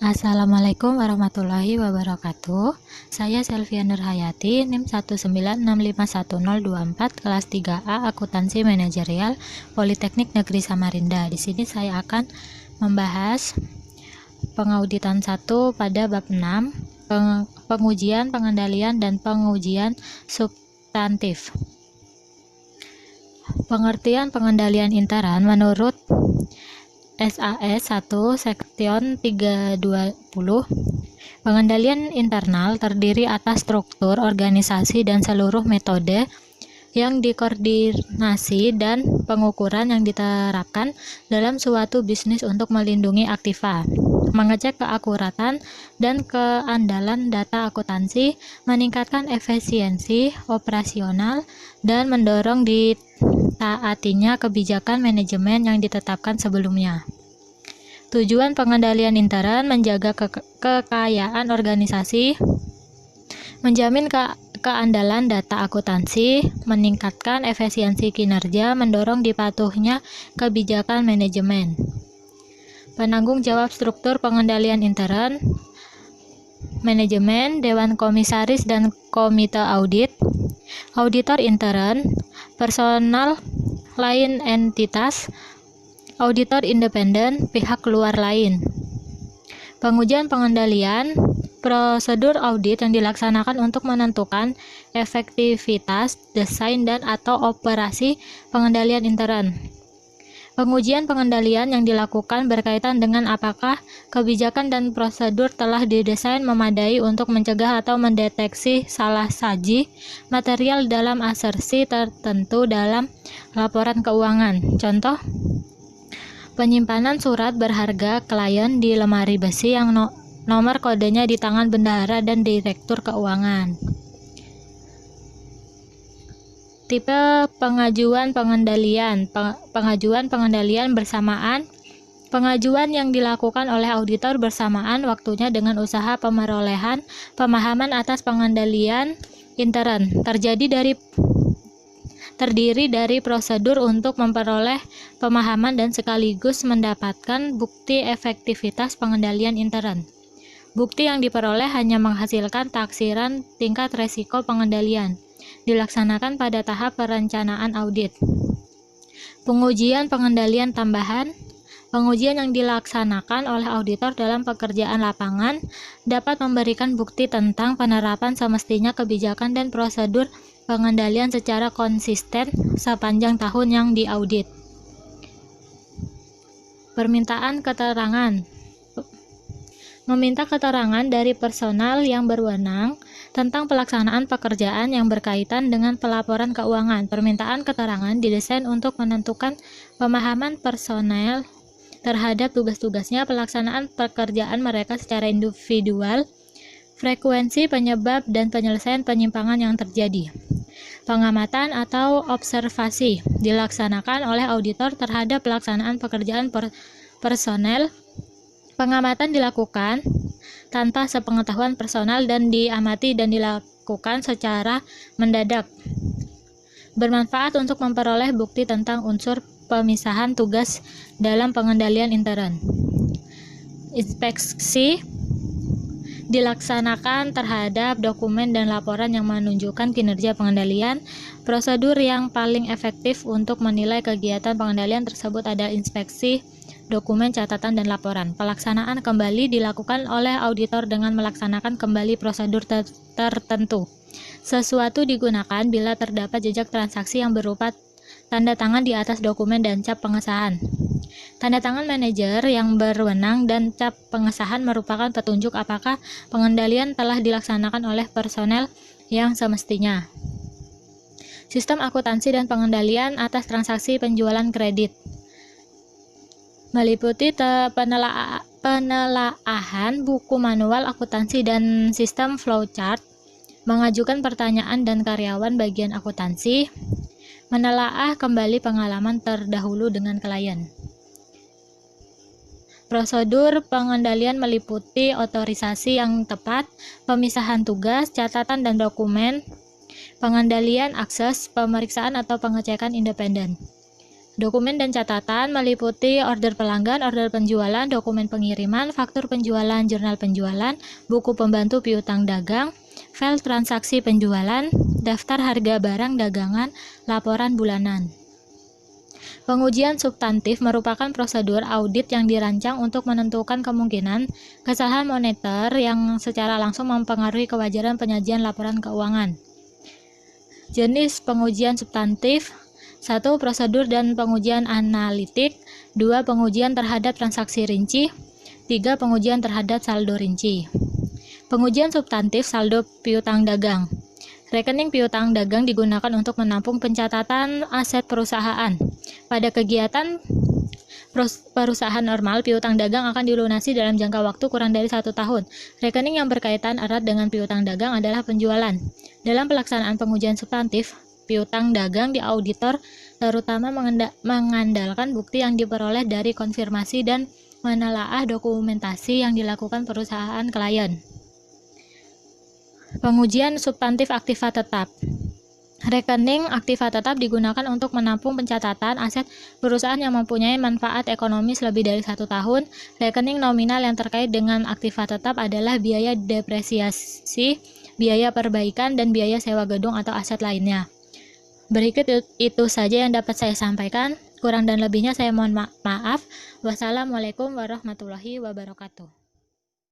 Assalamualaikum warahmatullahi wabarakatuh. Saya Selvian Nurhayati, NIM 196511024, kelas 3A Akuntansi Manajerial, Politeknik Negeri Samarinda. Di sini saya akan membahas pengauditan 1 pada bab 6, pengujian, pengendalian, dan pengujian substantif. Pengertian pengendalian intern menurut SAS 1 Sektion 320. Pengendalian internal terdiri atas struktur, organisasi, dan seluruh metode yang dikoordinasi dan pengukuran yang diterapkan dalam suatu bisnis untuk melindungi aktiva, mengecek keakuratan dan keandalan data akuntansi, meningkatkan efisiensi operasional, dan mendorong ditaatinya kebijakan manajemen yang ditetapkan sebelumnya. Tujuan pengendalian intern menjaga kekayaan organisasi, menjamin keandalan data akuntansi, meningkatkan efisiensi kinerja, mendorong dipatuhnya kebijakan manajemen. Penanggung jawab struktur pengendalian intern, manajemen, dewan komisaris dan komite audit, auditor intern, personal lain entitas, auditor independen, pihak luar lain. Pengujian pengendalian, prosedur audit yang dilaksanakan untuk menentukan efektivitas, desain, dan atau operasi pengendalian intern. Pengujian pengendalian yang dilakukan berkaitan dengan apakah kebijakan dan prosedur telah didesain memadai untuk mencegah atau mendeteksi salah saji material dalam asersi tertentu dalam laporan keuangan. Contoh, penyimpanan surat berharga klien di lemari besi yang nomor kodenya di tangan bendahara dan direktur keuangan. Tipe pengajuan pengendalian. Pengajuan pengendalian bersamaan. Pengajuan yang dilakukan oleh auditor bersamaan waktunya dengan usaha pemerolehan pemahaman atas pengendalian intern. Terdiri dari prosedur untuk memperoleh pemahaman dan sekaligus mendapatkan bukti efektivitas pengendalian intern. Bukti yang diperoleh hanya menghasilkan taksiran tingkat resiko pengendalian. Dilaksanakan pada tahap perencanaan audit. Pengujian pengendalian tambahan. Pengujian yang dilaksanakan oleh auditor dalam pekerjaan lapangan dapat memberikan bukti tentang penerapan semestinya kebijakan dan prosedur pengendalian secara konsisten sepanjang tahun yang diaudit. Permintaan keterangan. Meminta keterangan dari personal yang berwenang tentang pelaksanaan pekerjaan yang berkaitan dengan pelaporan keuangan. Permintaan keterangan didesain untuk menentukan pemahaman personel terhadap tugas-tugasnya, pelaksanaan pekerjaan mereka secara individual, frekuensi, penyebab, dan penyelesaian penyimpangan yang terjadi. Pengamatan atau observasi dilaksanakan oleh auditor terhadap pelaksanaan pekerjaan personel. Pengamatan dilakukan tanpa sepengetahuan personal dan diamati dan dilakukan secara mendadak. Bermanfaat untuk memperoleh bukti tentang unsur pemisahan tugas dalam pengendalian intern. Inspeksi dilaksanakan terhadap dokumen dan laporan yang menunjukkan kinerja pengendalian. Prosedur yang paling efektif untuk menilai kegiatan pengendalian tersebut adalah inspeksi dokumen, catatan, dan laporan. Pelaksanaan kembali dilakukan oleh auditor dengan melaksanakan kembali prosedur tertentu. Sesuatu digunakan bila terdapat jejak transaksi yang berupa tanda tangan di atas dokumen dan cap pengesahan. Tanda tangan manajer yang berwenang dan cap pengesahan merupakan petunjuk apakah pengendalian telah dilaksanakan oleh personel yang semestinya. Sistem akuntansi dan pengendalian atas transaksi penjualan kredit meliputi penelaahan buku manual akuntansi dan sistem flowchart, mengajukan pertanyaan dan karyawan bagian akuntansi, menelaah kembali pengalaman terdahulu dengan klien. Prosedur pengendalian meliputi otorisasi yang tepat, pemisahan tugas, catatan dan dokumen, pengendalian akses, pemeriksaan atau pengecekan independen. Dokumen dan catatan meliputi order pelanggan, order penjualan, dokumen pengiriman, faktur penjualan, jurnal penjualan, buku pembantu piutang dagang, file transaksi penjualan, daftar harga barang dagangan, laporan bulanan. Pengujian substantif merupakan prosedur audit yang dirancang untuk menentukan kemungkinan kesalahan moneter yang secara langsung mempengaruhi kewajaran penyajian laporan keuangan. Jenis pengujian substantif: 1. Prosedur dan pengujian analitik. 2. Pengujian terhadap transaksi rinci. 3. Pengujian terhadap saldo rinci. Pengujian substantif saldo piutang dagang. Rekening piutang dagang digunakan untuk menampung pencatatan aset perusahaan. Pada kegiatan perusahaan normal, piutang dagang akan dilunasi dalam jangka waktu kurang dari 1 tahun. Rekening yang berkaitan erat dengan piutang dagang adalah penjualan. Dalam pelaksanaan pengujian substantif piutang dagang di auditor terutama mengandalkan bukti yang diperoleh dari konfirmasi dan menelaah dokumentasi yang dilakukan perusahaan klien. Pengujian substantif aktiva tetap. Rekening aktiva tetap digunakan untuk menampung pencatatan aset perusahaan yang mempunyai manfaat ekonomis lebih dari 1 tahun. Rekening nominal yang terkait dengan aktiva tetap adalah biaya depresiasi, biaya perbaikan, dan biaya sewa gedung atau aset lainnya. Berikut itu saja yang dapat saya sampaikan. Kurang dan lebihnya saya mohon maaf. Wassalamualaikum warahmatullahi wabarakatuh.